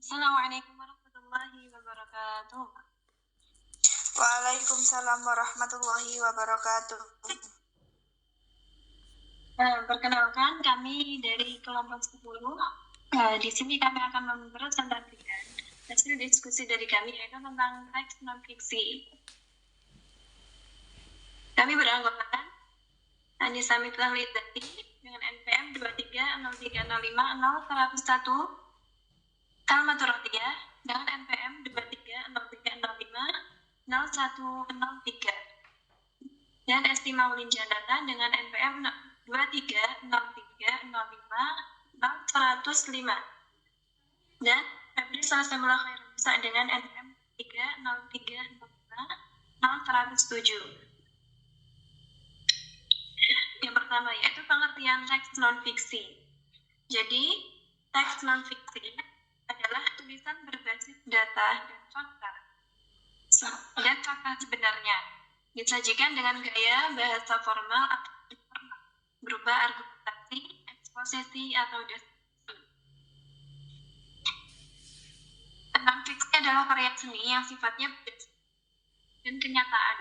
Assalamualaikum warahmatullahi wabarakatuh. Waalaikumsalam warahmatullahi wabarakatuh. Perkenalkan, kami dari kelompok 10. Di sini kami akan mempresentasikan hasil diskusi dari kami, yaitu tentang teks non-fiksi. Kami beranggotakan Anissa Mitlahwidati dengan NPM 2303050101, Salmatur Rotiah dengan NPM 2303050103, dan Esti Maulin Janata dengan NPM 2303050105, dan Febri Salasamullah Khairunisa dengan NPM 303050107. Yang pertama yaitu pengertian teks non-fiksi. Jadi, teks non-fiksi adalah tulisan berbasis data dan fakta sebenarnya, disajikan dengan gaya bahasa formal atau informal, berupa argumentasi, eksposisi, atau deskripsi. Non-fiksi adalah karya seni yang sifatnya berdasarkan dan kenyataan,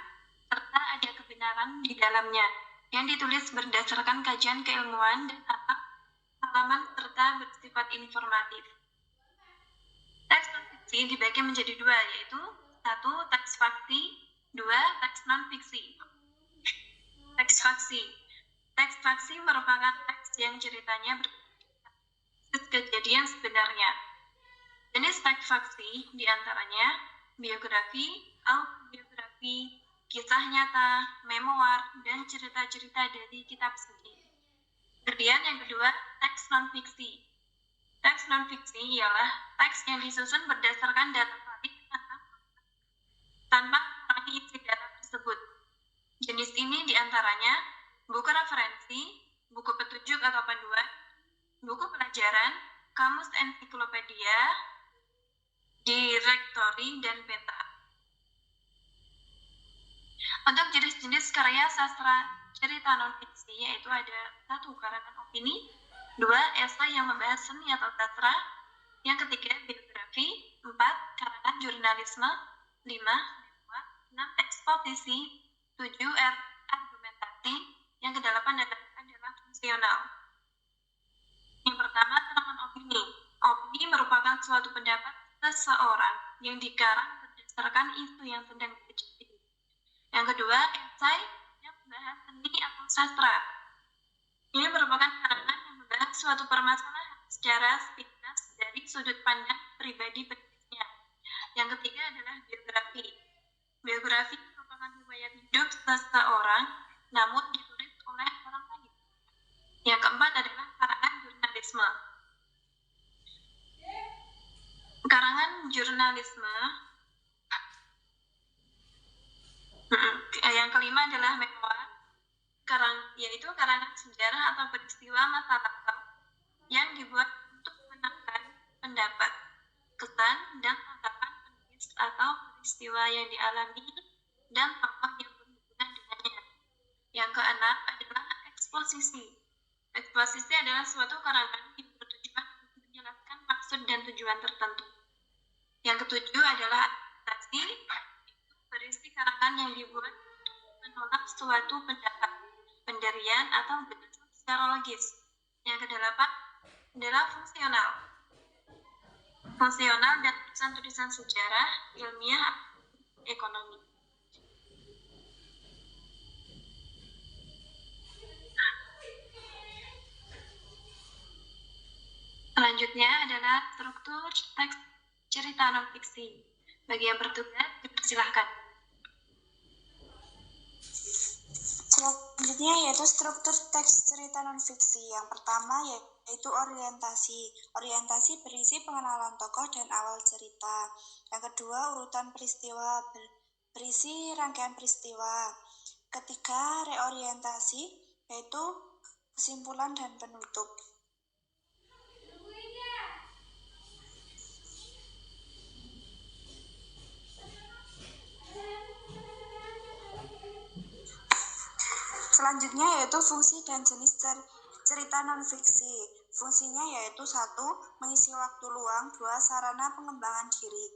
serta ada kebenaran di dalamnya, yang ditulis berdasarkan kajian keilmuan dan pengalaman serta bersifat informatif. Teks non-fiksi dibagi menjadi dua, yaitu 1. Teks faksi, 2. Teks non-fiksi. Teks faksi. Teks faksi merupakan teks yang ceritanya berdasarkan kejadian sebenarnya. Jenis teks faksi diantaranya biografi, autobiografi, kisah nyata, memoir, dan cerita-cerita dari kitab suci. Kemudian yang kedua, teks non-fiksi. Teks non-fiksi ialah teks yang disusun berdasarkan data valid tanpa mengurangi isi data tersebut. Jenis ini diantaranya buku referensi, buku petunjuk atau panduan, buku pelajaran, kamus ensiklopedia, direktori, dan peta. Untuk jenis-jenis karya sastra cerita non-fiksi yaitu ada 1. Karangan opini, 2. Esai yang membahas seni atau sastra, yang ketiga biografi, 4. Karangan jurnalisme, 5. Memoir, 6. Eksposisi, 7. Argumentasi, yang kedelapan adalah fungsional. Yang pertama, karangan opini. Opini merupakan suatu pendapat seseorang yang dikarang berdasarkan isu yang sedang terjadi. Yang kedua, esai yang membahas seni atau sastra. Ini merupakan karangan yang membahas suatu permasalahan secara sepintas dari sudut pandang pribadi penulisnya. Yang ketiga adalah biografi. Biografi merupakan riwayat hidup seseorang, namun ditulis oleh orang lain. Yang keempat adalah karangan jurnalisme. Karangan jurnalisme. Yang kelima adalah memoir, yaitu karangan sejarah atau peristiwa masa lalu yang dibuat untuk menangkan pendapat, kesan, dan tanggapan penulis atau peristiwa yang dialami dan tokoh yang berhubungan dengannya. Yang keenam adalah eksposisi. Eksposisi adalah suatu karangan yang bertujuan untuk menjelaskan maksud dan tujuan tertentu. Yang ketujuh adalah argumentasi, berisi karangan yang dibuat untuk menolak suatu pendapat, pendirian, atau berdasar secara logis. Yang kedelapan adalah fungsional. Fungsional dan tulisan-tulisan sejarah, ilmiah, ekonomi. Selanjutnya adalah struktur teks cerita non-fiksi. Bagi yang bertugas, dipersilahkan. Selanjutnya yaitu struktur teks cerita non-fiksi. Yang pertama yaitu orientasi. Orientasi berisi pengenalan tokoh dan awal cerita. Yang kedua, urutan peristiwa berisi rangkaian peristiwa. Ketiga, reorientasi yaitu kesimpulan dan penutup. Selanjutnya yaitu fungsi dan jenis cerita non-fiksi. Fungsinya yaitu 1. Mengisi waktu luang, 2. Sarana pengembangan diri,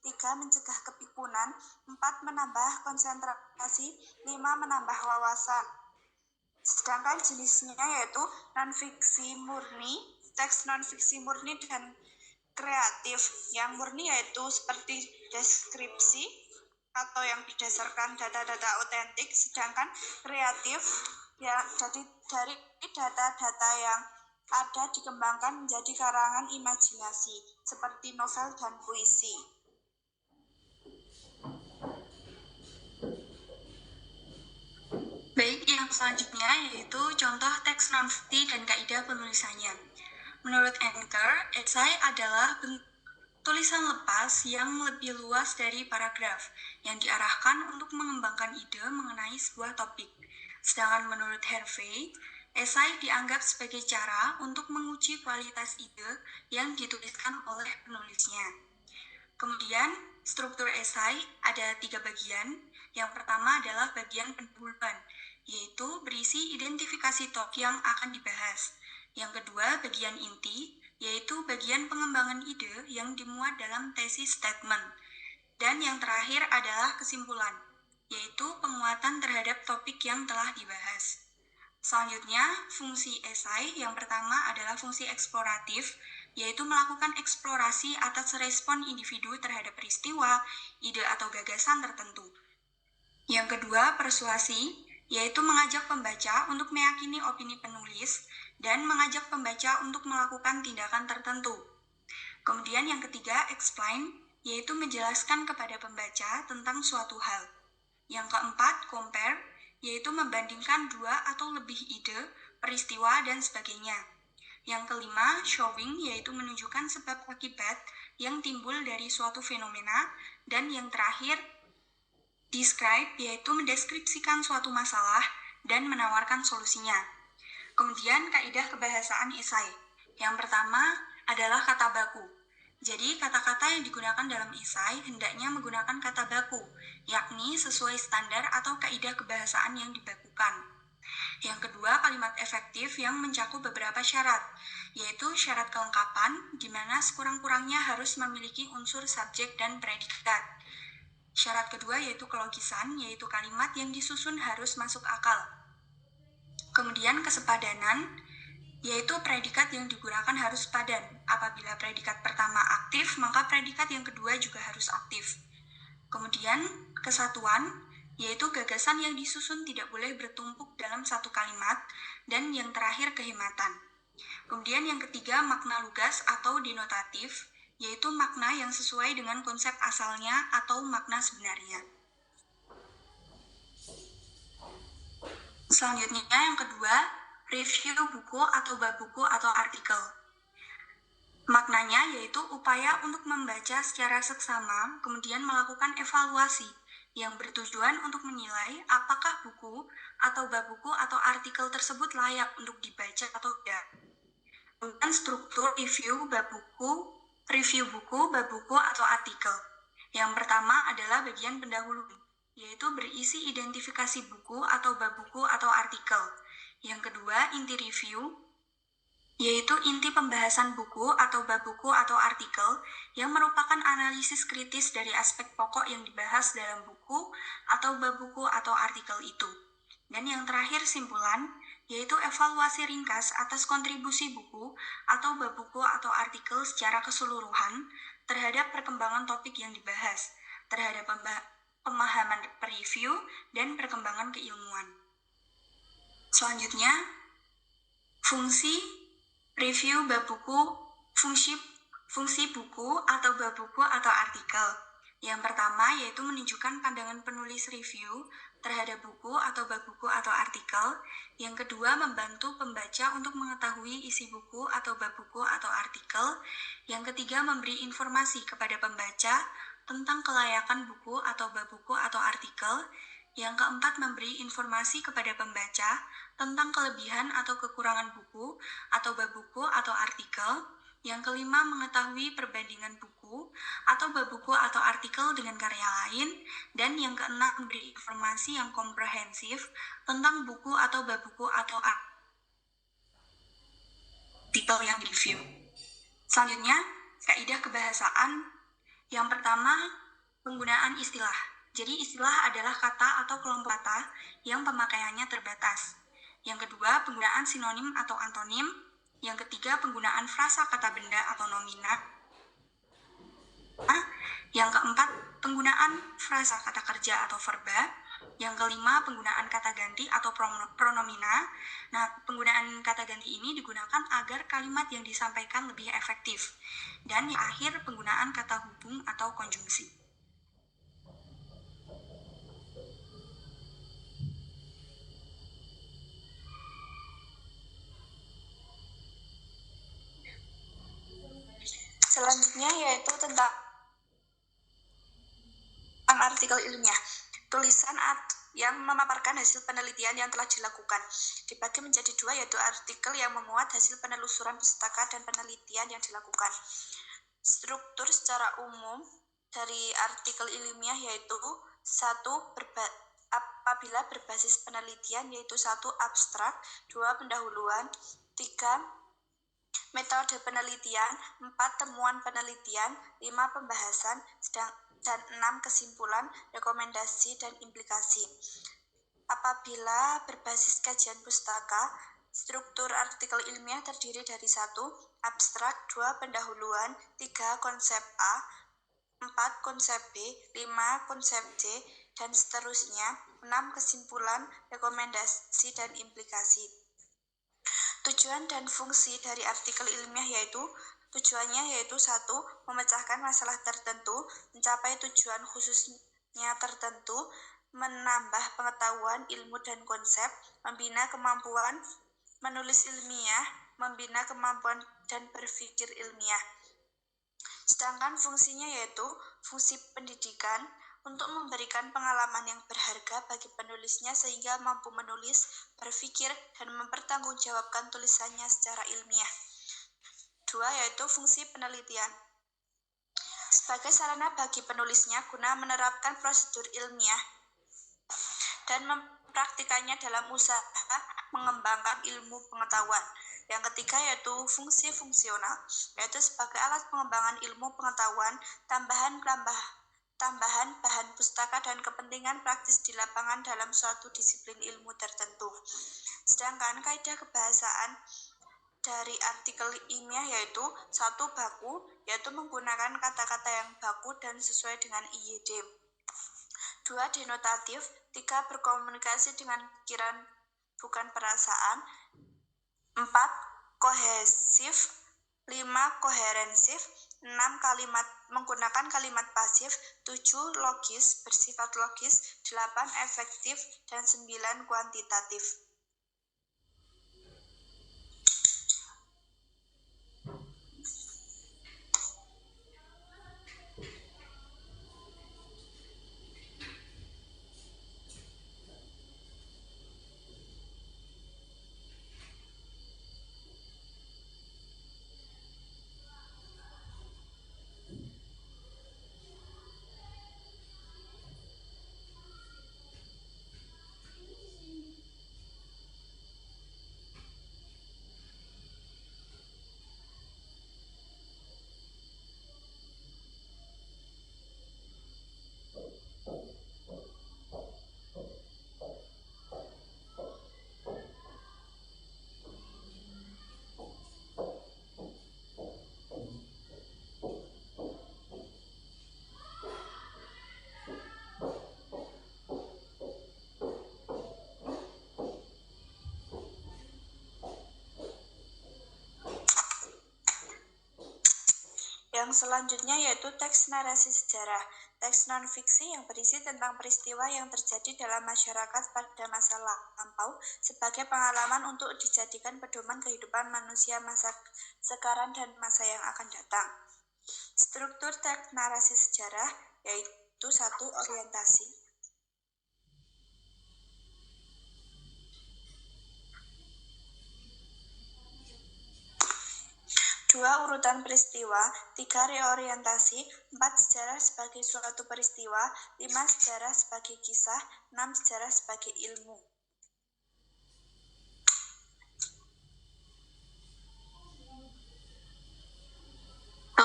3. Mencegah kepikunan, 4. Menambah konsentrasi, 5. Menambah wawasan. Sedangkan jenisnya yaitu non-fiksi murni, teks non-fiksi murni dan kreatif. Yang murni yaitu seperti deskripsi atau yang berdasarkan data-data otentik, sedangkan kreatif ya dari data-data yang ada dikembangkan menjadi karangan imajinasi seperti novel dan puisi. Baik, yang selanjutnya yaitu contoh teks non-fiksi dan kaidah penulisannya. Menurut Anchor, esai adalah tulisan lepas yang lebih luas dari paragraf yang diarahkan untuk mengembangkan ide mengenai sebuah topik. Sedangkan menurut Harvey, esai dianggap sebagai cara untuk menguji kualitas ide yang dituliskan oleh penulisnya. Kemudian, struktur esai ada 3 bagian. Yang pertama adalah bagian pendahuluan, yaitu berisi identifikasi topik yang akan dibahas. Yang kedua, bagian inti, yaitu bagian pengembangan ide yang dimuat dalam tesis statement. Dan yang terakhir adalah kesimpulan, yaitu penguatan terhadap topik yang telah dibahas. Selanjutnya, fungsi esai yang pertama adalah fungsi eksploratif, yaitu melakukan eksplorasi atas respon individu terhadap peristiwa, ide atau gagasan tertentu. Yang kedua, persuasi, yaitu mengajak pembaca untuk meyakini opini penulis dan mengajak pembaca untuk melakukan tindakan tertentu. Kemudian yang ketiga, explain, yaitu menjelaskan kepada pembaca tentang suatu hal. Yang keempat, compare, yaitu membandingkan 2 atau lebih ide, peristiwa, dan sebagainya. Yang kelima, showing, yaitu menunjukkan sebab akibat yang timbul dari suatu fenomena. Dan yang terakhir, describe, yaitu mendeskripsikan suatu masalah dan menawarkan solusinya. Kemudian kaidah kebahasaan esai. Yang pertama adalah kata baku. Jadi kata-kata yang digunakan dalam esai hendaknya menggunakan kata baku, yakni sesuai standar atau kaidah kebahasaan yang dibakukan. Yang kedua, kalimat efektif yang mencakup beberapa syarat, yaitu syarat kelengkapan, di mana sekurang-kurangnya harus memiliki unsur subjek dan predikat. Syarat kedua yaitu kelogisan, yaitu kalimat yang disusun harus masuk akal. Kemudian kesepadanan, yaitu predikat yang digunakan harus padan. Apabila predikat pertama aktif, maka predikat yang kedua juga harus aktif. Kemudian kesatuan, yaitu gagasan yang disusun tidak boleh bertumpuk dalam satu kalimat. Dan yang terakhir kehematan. Kemudian yang ketiga makna lugas atau denotatif, yaitu makna yang sesuai dengan konsep asalnya atau makna sebenarnya. Selanjutnya yang kedua, review buku atau bab buku atau artikel. Maknanya yaitu upaya untuk membaca secara seksama, kemudian melakukan evaluasi yang bertujuan untuk menilai apakah buku atau bab buku atau artikel tersebut layak untuk dibaca atau tidak. Kemudian struktur review buku, bab buku, atau artikel. Yang pertama adalah bagian pendahulu, yaitu berisi identifikasi buku atau bab buku atau artikel. Yang kedua, inti review, yaitu inti pembahasan buku atau bab buku atau artikel yang merupakan analisis kritis dari aspek pokok yang dibahas dalam buku atau bab buku atau artikel itu. Dan yang terakhir, simpulan, yaitu evaluasi ringkas atas kontribusi buku atau bab buku atau artikel secara keseluruhan terhadap perkembangan topik yang dibahas, terhadap pemahaman preview dan perkembangan keilmuan. Selanjutnya, fungsi review bab buku, fungsi buku atau bab buku atau artikel. Yang pertama yaitu menunjukkan pandangan penulis review terhadap buku atau bab buku atau artikel. Yang kedua, membantu pembaca untuk mengetahui isi buku atau bab buku atau artikel. Yang ketiga, memberi informasi kepada pembaca tentang kelayakan buku atau bab buku atau artikel. Yang keempat, memberi informasi kepada pembaca tentang kelebihan atau kekurangan buku atau bab buku atau artikel. Yang kelima, mengetahui perbandingan buku atau bab buku atau artikel dengan karya lain. Dan yang keenam, memberi informasi yang komprehensif tentang buku atau bab buku atau artikel yang direview. Selanjutnya, kaidah kebahasaan. Yang pertama, penggunaan istilah. Jadi istilah adalah kata atau kelompok kata yang pemakaiannya terbatas. Yang kedua, penggunaan sinonim atau antonim. Yang ketiga, penggunaan frasa kata benda atau nominat. Yang keempat, penggunaan frasa kata kerja atau verba. Yang kelima, penggunaan kata ganti atau pronomina. Nah, penggunaan kata ganti ini digunakan agar kalimat yang disampaikan lebih efektif. Dan yang akhir, penggunaan kata hubung atau konjungsi. Selanjutnya yaitu tentang artikel ilmiah. Tulisan yang memaparkan hasil penelitian yang telah dilakukan dibagi menjadi dua, yaitu artikel yang memuat hasil penelusuran pustaka dan penelitian yang dilakukan. Struktur secara umum dari artikel ilmiah yaitu apabila berbasis penelitian yaitu 1. Abstrak, 2. Pendahuluan, 3. Metode penelitian, 4. Temuan penelitian, 5. Pembahasan, dan 6. Kesimpulan, rekomendasi, dan implikasi. Apabila berbasis kajian pustaka, struktur artikel ilmiah terdiri dari 1. Abstrak, 2. Pendahuluan, 3. Konsep A, 4. Konsep B, 5. Konsep C, dan seterusnya, 6. Kesimpulan, rekomendasi, dan implikasi. Tujuan dan fungsi dari artikel ilmiah tujuannya yaitu 1. Memecahkan masalah tertentu, mencapai tujuan khususnya tertentu, menambah pengetahuan, ilmu, dan konsep, membina kemampuan menulis ilmiah, membina kemampuan dan berpikir ilmiah. Sedangkan fungsinya yaitu fungsi pendidikan, untuk memberikan pengalaman yang berharga bagi penulisnya sehingga mampu menulis, berpikir, dan mempertanggungjawabkan tulisannya secara ilmiah. 2. Yaitu fungsi penelitian. Sebagai sarana bagi penulisnya guna menerapkan prosedur ilmiah dan mempraktikannya dalam usaha mengembangkan ilmu pengetahuan. Yang ketiga yaitu fungsi fungsional, yaitu sebagai alat pengembangan ilmu pengetahuan, tambahan bahan pustaka dan kepentingan praktis di lapangan dalam suatu disiplin ilmu tertentu. Sedangkan kaidah kebahasaan dari artikel ilmiah yaitu 1. Baku, yaitu menggunakan kata-kata yang baku dan sesuai dengan IYD. 2. Denotatif, 3. Berkomunikasi dengan pikiran bukan perasaan. 4. Kohesif, 5. Koherensif, 6. Menggunakan kalimat pasif, 7. Logis, bersifat logis, 8. Efektif, dan 9. Kuantitatif. Yang selanjutnya yaitu teks narasi sejarah, teks non-fiksi yang berisi tentang peristiwa yang terjadi dalam masyarakat pada masa lampau sebagai pengalaman untuk dijadikan pedoman kehidupan manusia masa sekarang dan masa yang akan datang. Struktur teks narasi sejarah yaitu 1. Orientasi, 2. Urutan peristiwa, 3. Reorientasi, 4. Sejarah sebagai suatu peristiwa, 5. Sejarah sebagai kisah, 6. Sejarah sebagai ilmu.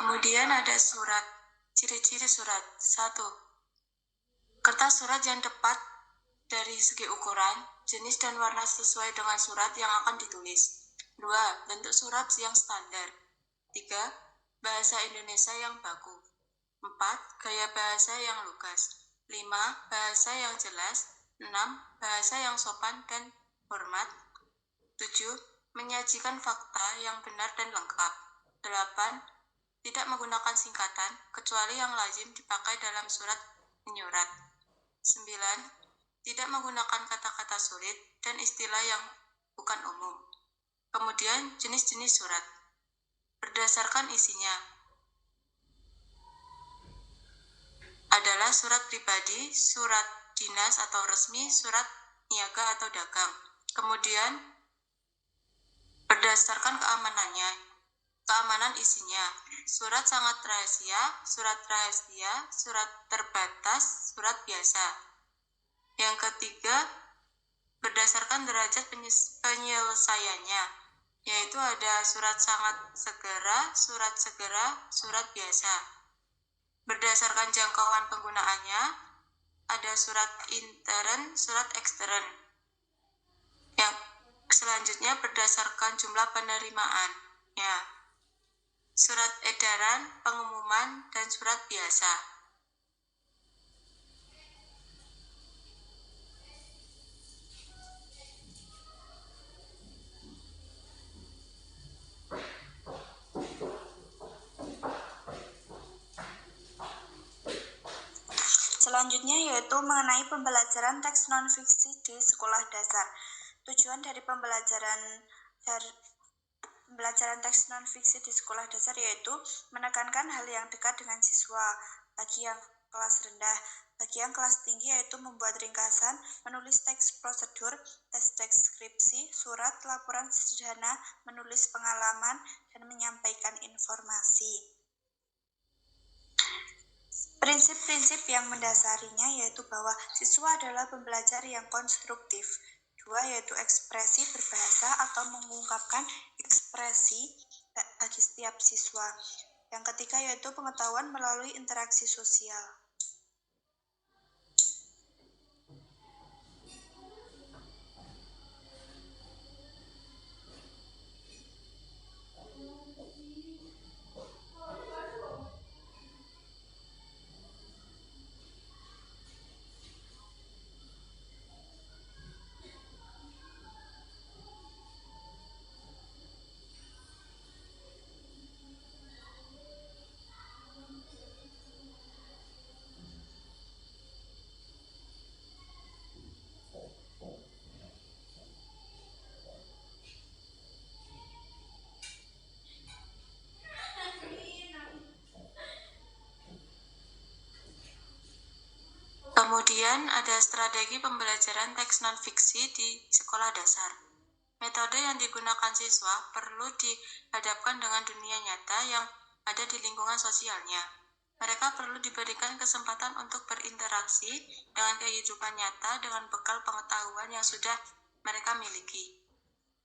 Kemudian ada surat. Ciri-ciri surat. 1. Kertas surat yang tepat dari segi ukuran, jenis dan warna sesuai dengan surat yang akan ditulis. 2. Bentuk surat yang standar. 3. Bahasa Indonesia yang baku. 4. Gaya bahasa yang lugas. 5. Bahasa yang jelas. 6. Bahasa yang sopan dan hormat. 7. Menyajikan fakta yang benar dan lengkap. 8. Tidak menggunakan singkatan, kecuali yang lazim dipakai dalam surat menyurat. 9. Tidak menggunakan kata-kata sulit dan istilah yang bukan umum. Kemudian jenis-jenis surat. Berdasarkan isinya adalah surat pribadi, surat dinas atau resmi, surat niaga atau dagang. Kemudian berdasarkan keamanan isinya, surat sangat rahasia, surat terbatas, surat biasa. Yang ketiga, berdasarkan derajat penyelesaiannya, yaitu ada surat sangat segera, surat biasa. Berdasarkan jangkauan penggunaannya, ada surat intern, surat ekstern. Yang selanjutnya berdasarkan jumlah penerimaan, ya. Surat edaran, pengumuman, dan surat biasa. Selanjutnya yaitu mengenai pembelajaran teks non-fiksi di sekolah dasar. Tujuan dari pembelajaran teks non-fiksi di sekolah dasar yaitu menekankan hal yang dekat dengan siswa bagi yang kelas rendah. Bagi yang kelas tinggi yaitu membuat ringkasan, menulis teks prosedur, tes deskripsi, surat, laporan sederhana, menulis pengalaman, dan menyampaikan informasi. Prinsip-prinsip yang mendasarinya yaitu bahwa siswa adalah pembelajar yang konstruktif. 2. Yaitu ekspresi berbahasa atau mengungkapkan ekspresi bagi setiap siswa. Yang ketiga yaitu pengetahuan melalui interaksi sosial. Kemudian ada strategi pembelajaran teks non-fiksi di sekolah dasar. Metode yang digunakan siswa perlu dihadapkan dengan dunia nyata yang ada di lingkungan sosialnya. Mereka perlu diberikan kesempatan untuk berinteraksi dengan kehidupan nyata dengan bekal pengetahuan yang sudah mereka miliki.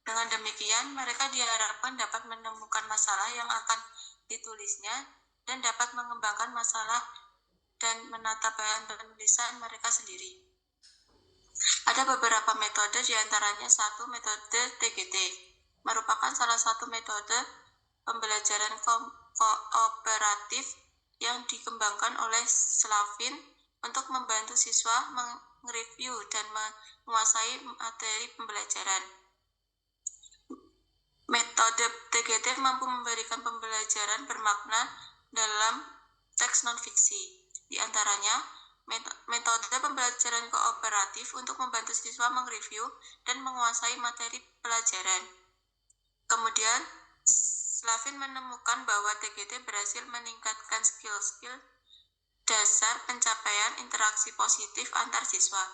Dengan demikian, mereka diharapkan dapat menemukan masalah yang akan ditulisnya dan dapat mengembangkan masalah dan menata bahan penulisan mereka sendiri. Ada beberapa metode, diantaranya 1. Metode TGT merupakan salah satu metode pembelajaran kooperatif yang dikembangkan oleh Slavin untuk membantu siswa mereview dan menguasai materi pembelajaran. Metode TGT mampu memberikan pembelajaran bermakna dalam teks non-fiksi. Di antaranya, metode pembelajaran kooperatif untuk membantu siswa mereview dan menguasai materi pelajaran. Kemudian, Slavin menemukan bahwa TGT berhasil meningkatkan skill-skill dasar pencapaian interaksi positif antar siswa,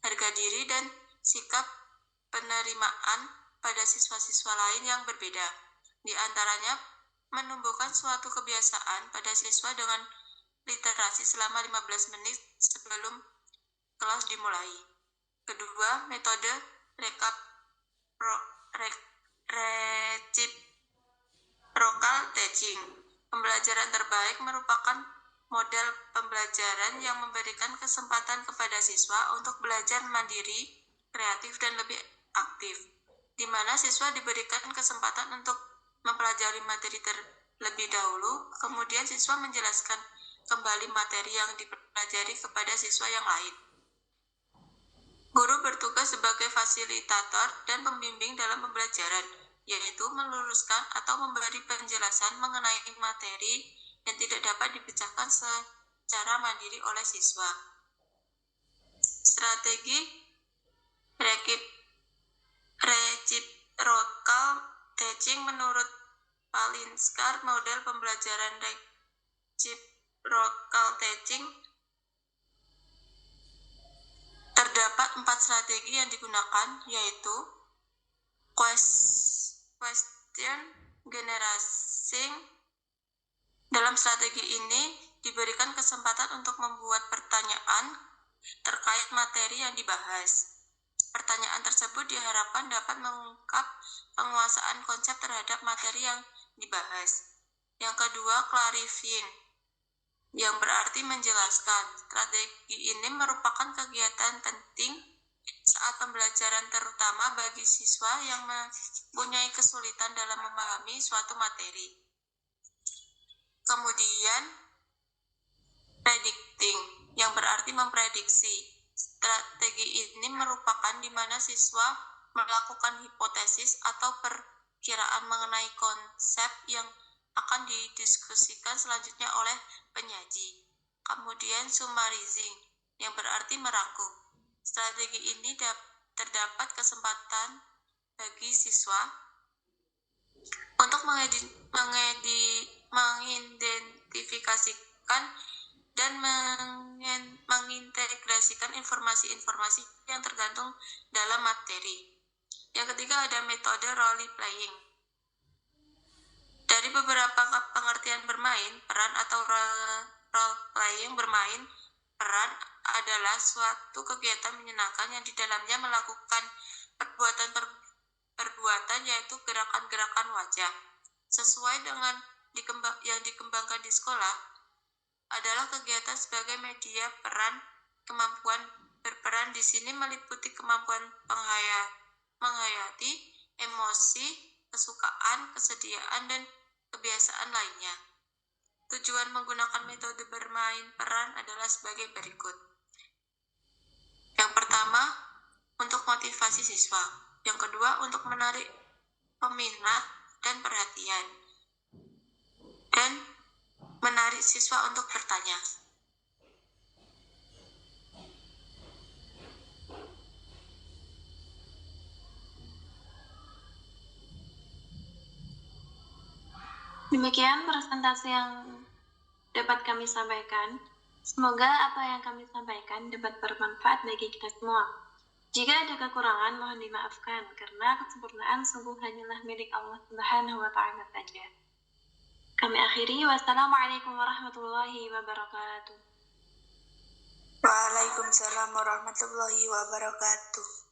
harga diri, dan sikap penerimaan pada siswa-siswa lain yang berbeda. Di antaranya, menumbuhkan suatu kebiasaan pada siswa dengan literasi selama 15 menit sebelum kelas dimulai. Kedua, metode reciprocal teaching. Pembelajaran terbaik merupakan model pembelajaran yang memberikan kesempatan kepada siswa untuk belajar mandiri, kreatif, dan lebih aktif, di mana siswa diberikan kesempatan untuk mempelajari materi terlebih dahulu, kemudian siswa menjelaskan kembali materi yang dipelajari kepada siswa yang lain. Guru bertugas sebagai fasilitator dan pembimbing dalam pembelajaran, yaitu meluruskan atau memberi penjelasan mengenai materi yang tidak dapat dipecahkan secara mandiri oleh siswa. Strategi reciprocal teaching menurut Palinskar, model pembelajaran reciprocal teaching terdapat 4 strategi yang digunakan, yaitu question generation. Dalam strategi ini diberikan kesempatan untuk membuat pertanyaan terkait materi yang dibahas. Pertanyaan tersebut diharapkan dapat mengungkap penguasaan konsep terhadap materi yang dibahas. Yang kedua, clarifying, yang berarti menjelaskan. Strategi ini merupakan kegiatan penting saat pembelajaran, terutama bagi siswa yang mempunyai kesulitan dalam memahami suatu materi. Kemudian, predicting, yang berarti memprediksi. Strategi ini merupakan di mana siswa melakukan hipotesis atau perkiraan mengenai konsep yang akan didiskusikan selanjutnya oleh penyaji. Kemudian, summarizing, yang berarti merangkum. Strategi ini terdapat kesempatan bagi siswa untuk mengidentifikasikan dan mengintegrasikan informasi-informasi yang tergantung dalam materi. Yang ketiga, ada metode role playing. Dari beberapa pengertian bermain peran atau role playing, bermain peran adalah suatu kegiatan menyenangkan yang di dalamnya melakukan perbuatan yaitu gerakan-gerakan wajah. Sesuai dengan yang dikembangkan di sekolah adalah kegiatan sebagai media peran. Kemampuan berperan di sini meliputi kemampuan menghayati emosi, kesukaan, kesediaan, dan kebiasaan lainnya. Tujuan menggunakan metode bermain peran adalah sebagai berikut. Yang pertama, untuk motivasi siswa. Yang kedua, untuk menarik peminat dan perhatian, dan menarik siswa untuk bertanya. Demikian presentasi yang dapat kami sampaikan. Semoga apa yang kami sampaikan dapat bermanfaat bagi kita semua. Jika ada kekurangan, mohon dimaafkan, karena kesempurnaan sungguh hanyalah milik Allah Subhanahu wa Ta'ala saja. Kami akhiri, wassalamualaikum warahmatullahi wabarakatuh. Waalaikumsalam warahmatullahi wabarakatuh.